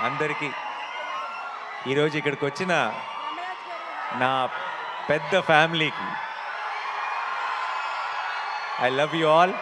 అందరికీ ఈరోజు ఇక్కడికి వచ్చిన నా పెద్ద ఫ్యామిలీకి I love you all.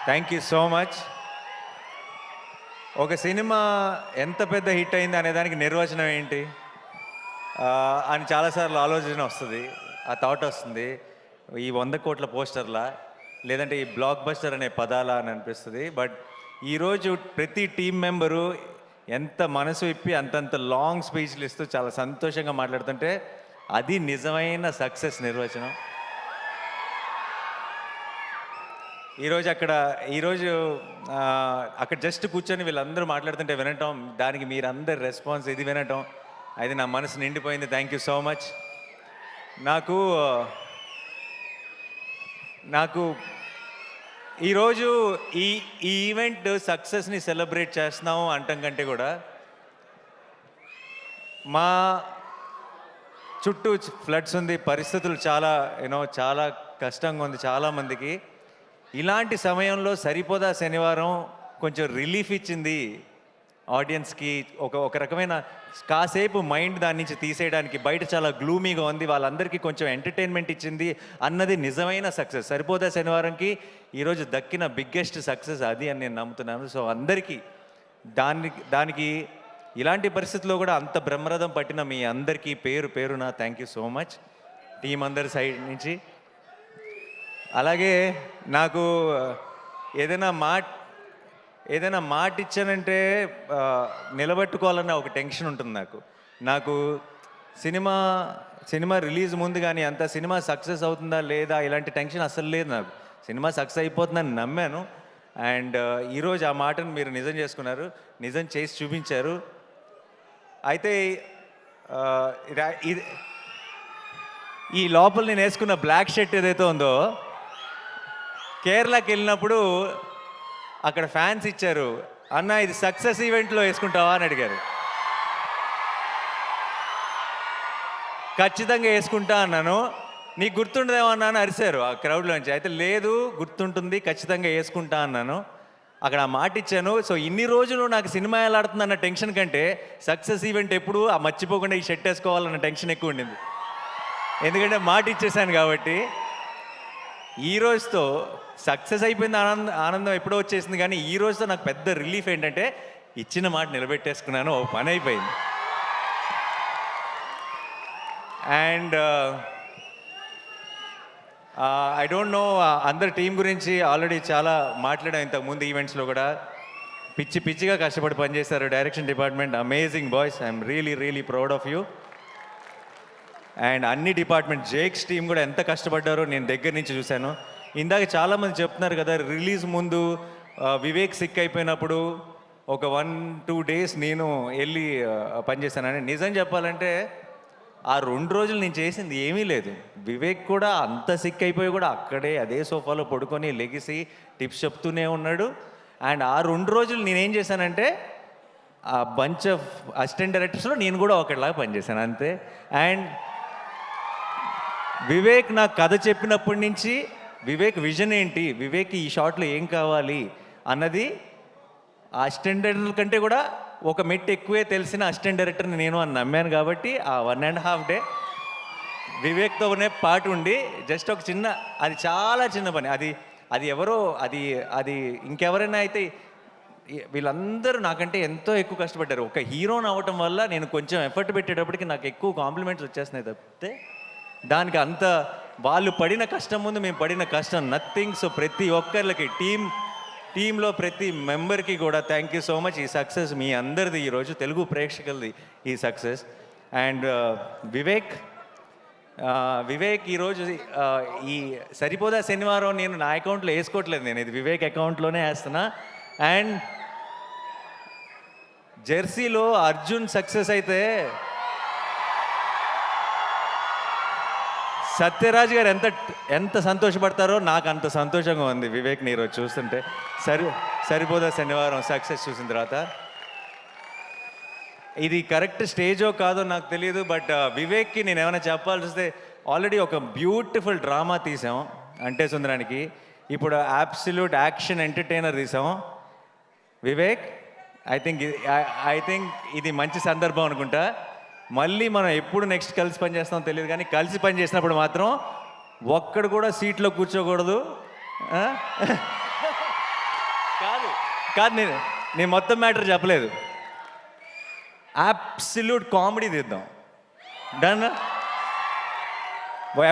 Thank you so much. ఒక సినిమా ఎంత పెద్ద హిట్ అయింది అనే దానికి నిర్వచనం ఏంటి అని చాలాసార్లు ఆలోచన వస్తుంది, ఆ థాట్ వస్తుంది. ఈ 100 కోట్ల పోస్టర్లా లేదంటే ఈ బ్లాక్ బస్టర్ అనే పదాలా అని అనిపిస్తుంది. బట్ ఈరోజు ప్రతి టీం మెంబరు ఎంత మనసు ఇప్పి అంతంత లాంగ్ స్పీచ్లు ఇస్తూ చాలా సంతోషంగా మాట్లాడుతుంటే అది నిజమైన సక్సెస్ నిర్వచనం. ఈరోజు అక్కడ జస్ట్ కూర్చొని వీళ్ళందరూ మాట్లాడుతుంటే వినటం, దానికి మీరందరు రెస్పాన్స్ ఇది వినటం, అది నా మనసు నిండిపోయింది. Thank you so much. నాకు ఈరోజు ఈ ఈవెంట్ సక్సెస్ని సెలబ్రేట్ చేస్తున్నాము అంటాం కంటే కూడా మా చుట్టూ ఫ్లడ్స్ ఉంది, పరిస్థితులు చాలా చాలా కష్టంగా ఉంది చాలామందికి. ఇలాంటి సమయంలో సరిపోదా శనివారం కొంచెం రిలీఫ్ ఇచ్చింది ఆడియన్స్కి. ఒక రకమైన కాసేపు మైండ్ దాని నుంచి తీసేయడానికి. బయట చాలా గ్లూమీగా ఉంది, వాళ్ళందరికీ కొంచెం ఎంటర్టైన్మెంట్ ఇచ్చింది అన్నది నిజమైన సక్సెస్. సరిపోదా శనివారంకి ఈరోజు దక్కిన బిగ్గెస్ట్ సక్సెస్ అది అని నేను నమ్ముతున్నాను. సో అందరికీ దానికి ఇలాంటి పరిస్థితుల్లో కూడా అంత బ్రహ్మరథం పట్టిన మీ అందరికీ పేరున thank you so much team అందరి సైడ్ నుంచి. అలాగే నాకు ఏదైనా మాట ఇచ్చానంటే నిలబెట్టుకోవాలన్న ఒక టెన్షన్ ఉంటుంది నాకు సినిమా రిలీజ్ ముందు కానీ అంత సినిమా సక్సెస్ అవుతుందా లేదా ఇలాంటి టెన్షన్ అసలు లేదు నాకు. సినిమా సక్సెస్ అయిపోతుందని నమ్మాను. అండ్ ఈరోజు ఆ మాటను మీరు నిజం చేసుకున్నారు, నిజం చేసి చూపించారు. అయితే ఈ లోపల నేను వేసుకున్న బ్లాక్ షర్ట్ ఏదైతే ఉందో కేరళకి వెళ్ళినప్పుడు అక్కడ ఫ్యాన్స్ ఇచ్చారు, అన్న ఇది సక్సెస్ ఈవెంట్లో వేసుకుంటావా అని అడిగారు. ఖచ్చితంగా వేసుకుంటా అన్నాను. నీకు గుర్తుండదేమో అన్నాను, అరిశారు ఆ క్రౌడ్లోంచి. అయితే లేదు గుర్తుంటుంది, ఖచ్చితంగా వేసుకుంటా అన్నాను. అక్కడ ఆ మాట ఇచ్చాను. సో ఇన్ని రోజులు నాకు సినిమా ఎలా ఆడుతుంది అన్న టెన్షన్ కంటే సక్సెస్ ఈవెంట్ ఎప్పుడు ఆ మర్చిపోకుండా ఈ షర్ట్ వేసుకోవాలన్న టెన్షన్ ఎక్కువ ఉండింది. ఎందుకంటే మాట ఇచ్చేసాను కాబట్టి. ఈ రోజుతో సక్సెస్ అయిపోయింది, ఆనందం ఎప్పుడో వచ్చేసింది. కానీ ఈ రోజుతో నాకు పెద్ద రిలీఫ్ ఏంటంటే ఇచ్చిన మాట నిలబెట్టేసుకున్నాను, ఓ పని అయిపోయింది. అండ్ ఐ డోంట్ నో, అందరి టీం గురించి ఆల్రెడీ చాలా మాట్లాడాం ఇంతకుముందు ఈవెంట్స్లో కూడా. పిచ్చిగా కష్టపడి పనిచేశారు direction department. Amazing boys, I'm really proud of you. And అన్ని డిపార్ట్మెంట్, జేక్స్ టీం కూడా ఎంత కష్టపడ్డారో నేను దగ్గర నుంచి చూశాను. ఇందాక చాలామంది చెప్తున్నారు కదా, రిలీజ్ ముందు వివేక్ సిక్ అయిపోయినప్పుడు ఒక 1-2 డేస్ నేను వెళ్ళి పనిచేశానని. నిజం చెప్పాలంటే ఆ 2 రోజులు నేను చేసింది ఏమీ లేదు. వివేక్ కూడా అంత సిక్ అయిపోయి కూడా అక్కడే అదే సోఫాలో పడుకొని లెగిసి టిప్స్ చెప్తూనే ఉన్నాడు. అండ్ ఆ 2 రోజులు నేనేం చేశానంటే ఆ బంచ్ ఆఫ్ అసిస్టెంట్ డైరెక్టర్స్లో నేను కూడా ఒకటిలాగా పనిచేశాను అంతే. అండ్ వివేక్ నాకు కథ చెప్పినప్పటి నుంచి వివేక్ విజన్ ఏంటి, వివేక్ ఈ షాట్లో ఏం కావాలి అన్నది ఆ అసిస్టెంట్ డైరెక్టర్ కంటే కూడా ఒక మెట్టు ఎక్కువే తెలిసిన అసిస్టెంట్ డైరెక్టర్ని నేను అని నమ్మాను. కాబట్టి ఆ 1.5 డే వివేక్తోనే పాటు ఉండి జస్ట్ ఒక చిన్న, అది చాలా చిన్న పని, అది ఎవరో అది ఇంకెవరైనా అయితే వీళ్ళందరూ నాకంటే ఎంతో ఎక్కువ కష్టపడ్డారు. ఒక హీరోని అవ్వటం వల్ల నేను కొంచెం ఎఫర్ట్ పెట్టేటప్పటికి నాకు ఎక్కువ కాంప్లిమెంట్స్ వచ్చేస్తున్నాయి తప్పితే దానికి అంత వాళ్ళు పడిన కష్టం ముందు మేము పడిన కష్టం నథింగ్. సో ప్రతి ఒక్కరికి టీంలో ప్రతి మెంబర్కి కూడా థ్యాంక్ యూ సో మచ్. ఈ సక్సెస్ మీ అందరిది, ఈరోజు తెలుగు ప్రేక్షకులది ఈ సక్సెస్. అండ్ వివేక్ ఈరోజు ఈ సరిపోదా శనివారం నేను నా అకౌంట్లో వేసుకోవట్లేదు, నేను ఇది వివేక్ అకౌంట్లోనే వేస్తున్నా. అండ్ జెర్సీలో అర్జున్ సక్సెస్ అయితే సత్యరాజ్ గారు ఎంత సంతోషపడతారో నాకు అంత సంతోషంగా ఉంది వివేక్ని ఈరోజు చూస్తుంటే. సరిపోదా శనివారం సక్సెస్ చూసిన తర్వాత. ఇది కరెక్ట్ స్టేజో కాదో నాకు తెలియదు, బట్ వివేక్కి నేను ఏమైనా చెప్పాల్సి వస్తే ఆల్రెడీ ఒక బ్యూటిఫుల్ డ్రామా తీసాం అంటే సుందరానికి. ఇప్పుడు అబ్సల్యూట్ యాక్షన్ ఎంటర్టైనర్ తీసాం. వివేక్ ఐ థింక్ ఇది మంచి సందర్భం అనుకుంటా. మళ్ళీ మనం ఎప్పుడు నెక్స్ట్ కలిసి పని చేస్తామో తెలియదు, కానీ కలిసి పని చేసినప్పుడు మాత్రం ఒక్కడు కూడా సీట్లో కూర్చోకూడదు. ఆ? కాదు కాదు నేను మొత్తం మ్యాటర్ చెప్పలేదు. అబ్సల్యూట్ కామెడీ తీద్దాం. డన్.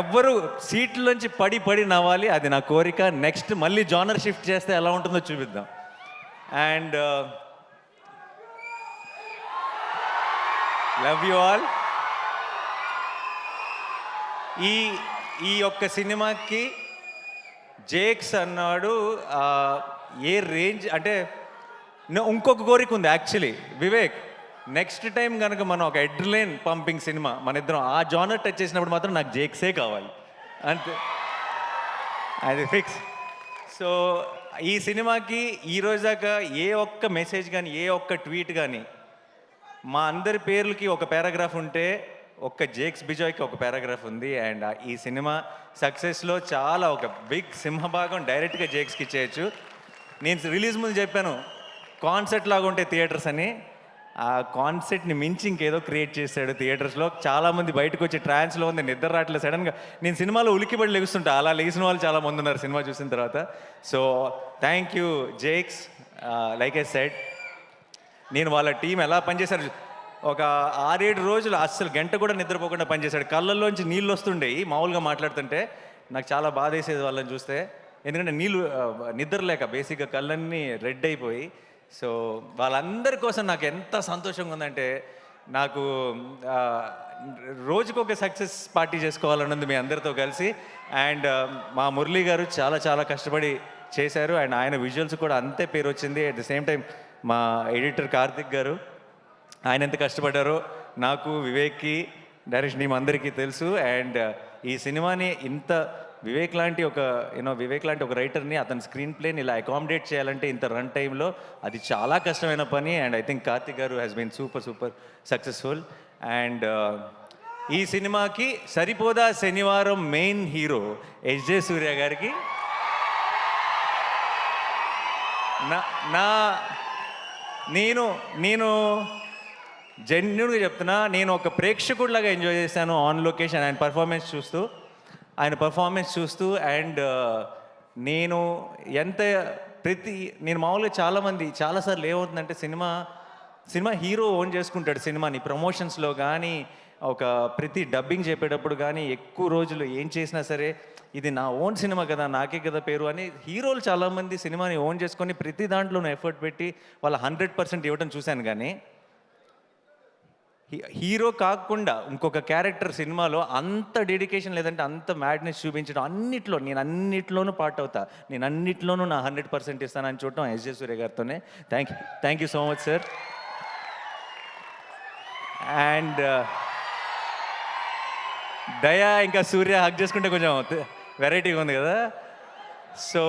ఎవ్వరు సీట్లోంచి పడి పడి నవ్వాలి, అది నా కోరిక. నెక్స్ట్ మళ్ళీ జానర్ షిఫ్ట్ చేస్తే ఎలా ఉంటుందో చూపిద్దాం. And love you all. ఈ ఒక్క సినిమాకి జేక్స్ అన్నాడు ఏ రేంజ్ అంటే, ఇంకొక కోరిక ఉంది యాక్చువల్లీ వివేక్. నెక్స్ట్ టైం కనుక మనం ఒక ఎడ్రిలైన్ పంపింగ్ సినిమా మన ఇద్దరం ఆ జానర్ టచ్ చేసినప్పుడు మాత్రం నాకు జేక్సే కావాలి అంతే, అది ఫిక్స్. సో ఈ సినిమాకి ఈరోజు దాకా ఏ ఒక్క మెసేజ్ కానీ ఏ ఒక్క ట్వీట్ కానీ, మా అందరి పేర్లకి ఒక పారాగ్రాఫ్ ఉంటే ఒక్క జేక్స్ బిజాయ్కి ఒక పారాగ్రాఫ్ ఉంది. అండ్ ఈ సినిమా సక్సెస్లో చాలా ఒక బిగ్ సింహభాగం డైరెక్ట్గా జేక్స్కి ఇచ్చేయచ్చు. నేను రిలీజ్ ముందు చెప్పాను కాన్సెప్ట్ లాగా ఉంటే థియేటర్స్ అని. ఆ కాన్సెప్ట్ని మించి ఇంకేదో క్రియేట్ చేశాడు థియేటర్స్లో. చాలామంది బయటకు వచ్చి ట్రాన్స్లో ఉంది, నిద్ర రావట్లేదు. సడన్గా నేను సినిమాలో ఉలికిపడి లెగుస్తుంటా, అలా లెగిసిన వాళ్ళు చాలా మంది ఉన్నారు సినిమా చూసిన తర్వాత. So thank you Jakes. Like I said, నేను వాళ్ళ టీం ఎలా పనిచేశారు, ఒక 6-7 రోజులు అస్సలు గంట కూడా నిద్రపోకుండా పనిచేశాడు. కళ్ళల్లోంచి నీళ్ళు వస్తుండేవి మామూలుగా మాట్లాడుతుంటే. నాకు చాలా బాధ వేసేది వాళ్ళని చూస్తే, ఎందుకంటే నిద్ర లేక బేసిక్గా కళ్ళన్నీ రెడ్ అయిపోయి. సో వాళ్ళందరి కోసం నాకు ఎంత సంతోషంగా ఉందంటే, నాకు రోజుకొక సక్సెస్ పార్టీ చేసుకోవాలన్నది మీ అందరితో కలిసి. అండ్ మా మురళీ గారు చాలా చాలా కష్టపడి చేశారు, అండ్ ఆయన విజువల్స్ కూడా అంతే పేరు వచ్చింది. అట్ ద సేమ్ టైం మా ఎడిటర్ కార్తిక్ గారు, ఆయన ఎంత కష్టపడ్డారో నాకు, వివేక్కి, డైరెక్షన్ టీం అందరికీ తెలుసు. అండ్ ఈ సినిమాని ఇంత వివేక్ లాంటి ఒక రైటర్ని అతని స్క్రీన్ ప్లేని ఇలా అకామిడేట్ చేయాలంటే ఇంత రన్ టైంలో అది చాలా కష్టమైన పని. అండ్ ఐ థింక్ కార్తిక్ గారు has been super successful. And ఈ సినిమాకి సరిపోదా శనివారం మెయిన్ హీరో ఎస్జే సూర్య గారికి నేను జెన్యున్గా చెప్తున్నా, నేను ఒక ప్రేక్షకుడిలాగా ఎంజాయ్ చేశాను ఆన్ లొకేషన్ ఆయన పర్ఫార్మెన్స్ చూస్తూ. అండ్ నేను మామూలుగా చాలాసార్లు ఏమవుతుందంటే, సినిమా హీరో ఓన్ చేసుకుంటాడు సినిమాని. ప్రమోషన్స్లో కానీ ప్రతి డబ్బింగ్ చెప్పేటప్పుడు కానీ ఎక్కువ రోజులు ఏం చేసినా సరే ఇది నా ఓన్ సినిమా కదా, నాకే కదా పేరు అని హీరోలు చాలామంది సినిమాని ఓన్ చేసుకొని ప్రతి దాంట్లోనూ ఎఫర్ట్ పెట్టి వాళ్ళ 100% ఇవ్వడం చూశాను. కానీ హీరో కాకుండా ఇంకొక క్యారెక్టర్ సినిమాలో అంత డెడికేషన్ లేదంటే అంత మ్యాడ్నెస్ చూపించడం, నేను అన్నిట్లోనూ పార్ట్ అవుతా, నేను అన్నిట్లోనూ నా 100% ఇస్తానని చూడటం ఎస్జే సూర్య గారితోనే. Thank you so much sir. And Daya ఇంకా సూర్య హక్ చేసుకుంటే కొంచెం వెరైటీగా ఉంది కదా. సో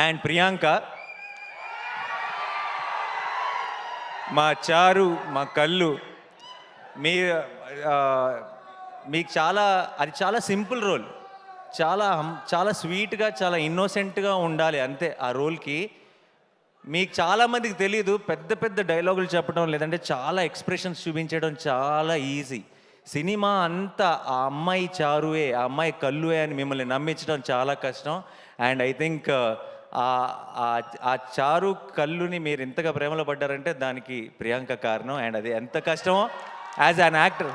అండ్ ప్రియాంక, మా చారు, మా కళ్ళు, మీకు చాలా సింపుల్ రోల్, చాలా స్వీట్గా, చాలా ఇన్నోసెంట్గా ఉండాలి అంతే ఆ రోల్కి. మీకు చాలామందికి తెలీదు, పెద్ద డైలాగులు చెప్పడం లేదంటే చాలా ఎక్స్ప్రెషన్స్ చూపించడం చాలా ఈజీ. సినిమా అంతా ఆ అమ్మాయి చారువే, ఆ అమ్మాయి కళ్ళువే అని మిమ్మల్ని నమ్మించడం చాలా కష్టం. అండ్ ఐ థింక్ ఆ చారు కళ్ళుని మీరు ఎంతగా ప్రేమలో పడ్డారంటే దానికి ప్రియాంక కారణం. అండ్ అది ఎంత కష్టమో యాజ్ అన్ యాక్టర్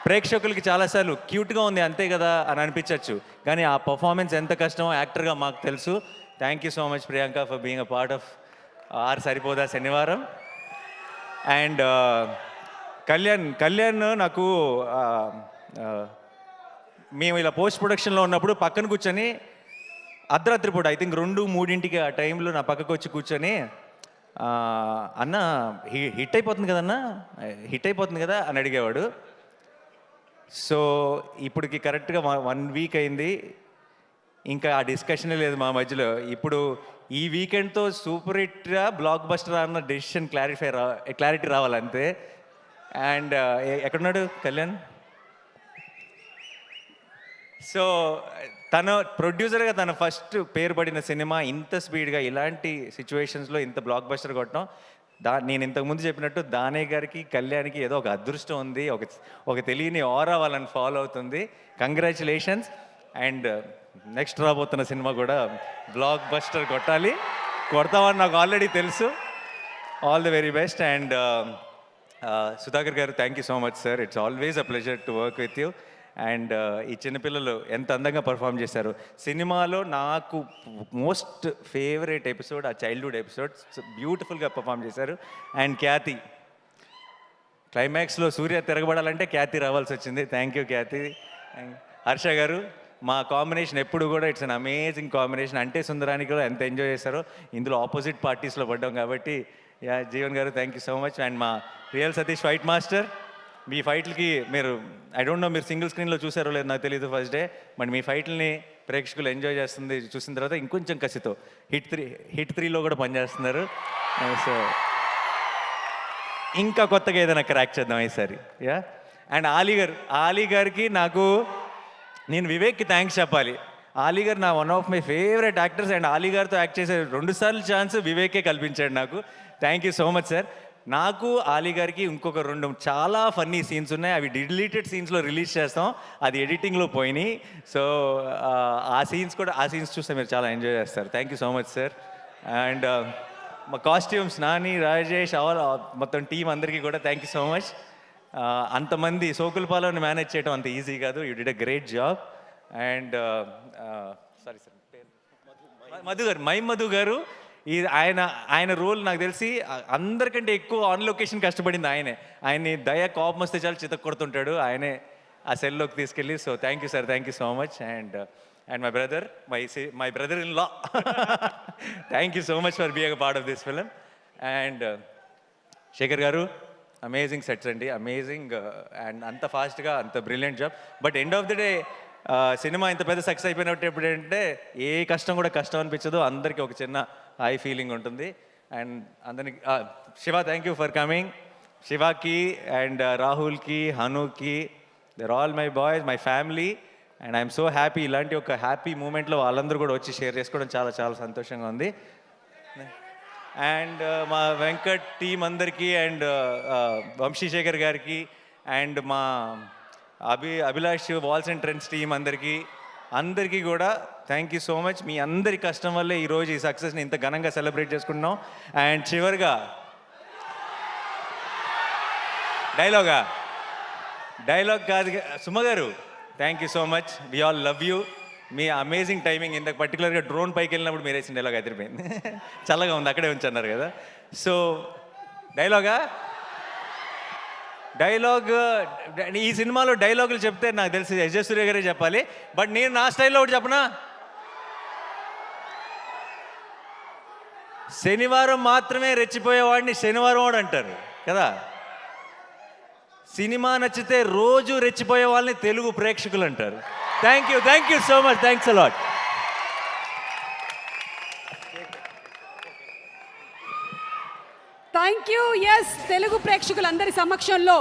ప్రేక్షకులకి చాలాసార్లు క్యూట్గా ఉంది అంతే కదా అని అనిపించవచ్చు, కానీ ఆ పర్ఫార్మెన్స్ ఎంత కష్టమో యాక్టర్గా మాకు తెలుసు. Thank you so much Priyanka for being a part of our Saripodhaa Sanivaaram. And Kalyan నాకు మేము ఇలా పోస్ట్ ప్రొడక్షన్లో ఉన్నప్పుడు పక్కన కూర్చొని అర్ధరాత్రి పూట ఐ థింక్ 2-3 ఆ టైంలో నా పక్కకు వచ్చి కూర్చొని, అన్న హిట్ అయిపోతుంది కదా అని అడిగేవాడు. సో ఇప్పటికి కరెక్ట్గా 1 వీక్ అయింది, ఇంకా ఆ డిస్కషనే లేదు మా మధ్యలో. ఇప్పుడు ఈ వీకెండ్తో సూపర్ హిట్గా బ్లాక్ బస్టర్ అన్న డెసిషన్ క్లారిటీ రావాలంతే. అండ్ ఎక్కడున్నాడు కళ్యాణ్? సో తన ప్రొడ్యూసర్గా తన ఫస్ట్ పేరు పడిన సినిమా ఇంత స్పీడ్గా ఇలాంటి సిచ్యువేషన్స్లో ఇంత బ్లాక్ బస్టర్ కొట్టడం నేను ఇంతకుముందు చెప్పినట్టు దానే గారికి కళ్యాణ్కి ఏదో ఒక అదృష్టం ఉంది, ఒక తెలియని ఆరా వాళ్ళని ఫాలో అవుతుంది. కంగ్రాచులేషన్స్. అండ్ నెక్స్ట్ రాబోతున్న సినిమా కూడా బ్లాక్ బస్టర్ కొడతామని నాకు ఆల్రెడీ తెలుసు. All the very best. And Sudhakar garu, thank you so much sir. It's always a pleasure to work with you. And ఈ చిన్నపిల్లలు ఎంత అందంగా పర్ఫామ్ చేశారు. సినిమాలో నాకు మోస్ట్ ఫేవరెట్ ఎపిసోడ్ ఆ చైల్డ్హుడ్ ఎపిసోడ్. బ్యూటిఫుల్గా పర్ఫామ్ చేశారు. అండ్ ఖ్యాతి, క్లైమాక్స్లో సూర్య తిరగబడాలంటే ఖ్యాతి రావాల్సి వచ్చింది. థ్యాంక్ యూ ఖ్యాతి. హర్ష గారు, మా కాంబినేషన్ ఎప్పుడు కూడా ఇట్స్ అన్ అమేజింగ్ కాంబినేషన్. అంటే సుందరానికి కూడా ఎంత ఎంజాయ్ చేశారో, ఇందులో ఆపోజిట్ పార్టీస్లో పడ్డాం కాబట్టి. యా జీవన్ గారు, thank you so much. And మా రియల్ సతీష్ ఫైట్ మాస్టర్, మీ ఫైట్లకి మీరు ఐ డోంట్ నో మీరు సింగిల్ స్క్రీన్లో చూసారో లేదు నాకు తెలియదు ఫస్ట్ డే, బట్ మీ ఫైట్లని ప్రేక్షకులు ఎంజాయ్ చేస్తుంది చూసిన తర్వాత ఇంకొంచెం కసితో హిట్ 3లో కూడా పనిచేస్తున్నారు. సో ఇంకా కొత్తగా ఏదైనా క్రాక్ చేద్దాం ఈసారి. యా. అండ్ ఆలీ గారికి నేను వివేక్కి థ్యాంక్స్ చెప్పాలి. ఆలీ గారు నా one of my favourite actors. And Ali గారితో యాక్ట్ చేసే 2 సార్లు ఛాన్స్ వివేకే కల్పించాడు నాకు. Thank you so much sir. నాకు ఆలీ గారికి ఇంకొక 2 చాలా ఫన్నీ సీన్స్ ఉన్నాయి. అవి డిలీటెడ్ సీన్స్లో రిలీజ్ చేస్తాం, అది ఎడిటింగ్లో పోయినాయి. సో ఆ సీన్స్ చూస్తే మీరు చాలా ఎంజాయ్ చేస్తారు. Thank you so much sir. And మా కాస్ట్యూమ్స్ నాని, రాజేష్, మొత్తం టీం అందరికీ కూడా థ్యాంక్ యూ సో మచ్. అంతమంది సోకులపాలను మేనేజ్ చేయడం అంత ఈజీ కాదు. You did a great job. And sorry sir, Madhu గారు ఆయన రోల్ నాకు తెలిసి అందరికంటే ఎక్కువ ఆన్ లొకేషన్ కష్టపడింది ఆయన్ని దయ కోపం వస్తే చాలు చితక్ కొడుతుంటాడు, ఆయనే ఆ సెల్లోకి తీసుకెళ్ళి. So thank you sir, thank you so much. And my brother in law, thank you so much for being a part of this film. And Shekhar గారు, అమేజింగ్ సెట్స్ అండి, అమేజింగ్. అండ్ అంత ఫాస్ట్గా అంత brilliant job. But end of the day సినిమా ఇంత పెద్ద success అయిపోయినట్టు ఎప్పుడంటే ఏ కష్టం కూడా కష్టం అనిపించదు, అందరికీ ఒక చిన్న హై ఫీలింగ్ ఉంటుంది. అండ్ అందరికి Shiva, thank you for coming. శివాకి అండ్ రాహుల్కి, హనుకి, దర్ all my boys, my family. And I'm so happy. ఇలాంటి ఒక హ్యాపీ మూమెంట్లో వాళ్ళందరూ కూడా వచ్చి షేర్ చేసుకోవడం చాలా చాలా సంతోషంగా ఉంది. అండ్ మా వెంకట్ టీం అందరికీ, అండ్ వంశీశేఖర్ గారికి, అండ్ మా Abhilash walls and trends team అందరికీ కూడా థ్యాంక్ యూ సో మచ్. మీ అందరి కష్టం వల్లే ఈరోజు ఈ సక్సెస్ని ఇంత ఘనంగా సెలబ్రేట్ చేసుకుంటున్నాం. అండ్ చివరిగా డైలాగ్ కాదు, సుమ గారు, thank you so much. We all love you. మీ అమేజింగ్ టైమింగ్. ఇంత పర్టికులర్గా డ్రోన్ పైకి వెళ్ళినప్పుడు మీరు వేసిన డైలాగ్ అదిరిపోయింది. చల్లగా ఉంది, అక్కడే ఉంచన్నారు కదా. సో డైలాగ్ ఈ సినిమాలో డైలాగులు చెప్తే నాకు తెలిసి ఎస్ జే సూర్య గారే చెప్పాలి. బట్ నేను నా స్టైల్లో ఒకటి చెప్పనా, శనివారం మాత్రమే రెచ్చిపోయేవాడిని శనివారం వాడు అంటారు కదా. సినిమా నచ్చితే రోజు రెచ్చిపోయే వాళ్ళని తెలుగు ప్రేక్షకులు అంటారు. Thank you so much. Thanks a lot. Thank you. Yes, Telugu ప్రేక్షకులందరి సమక్షంలో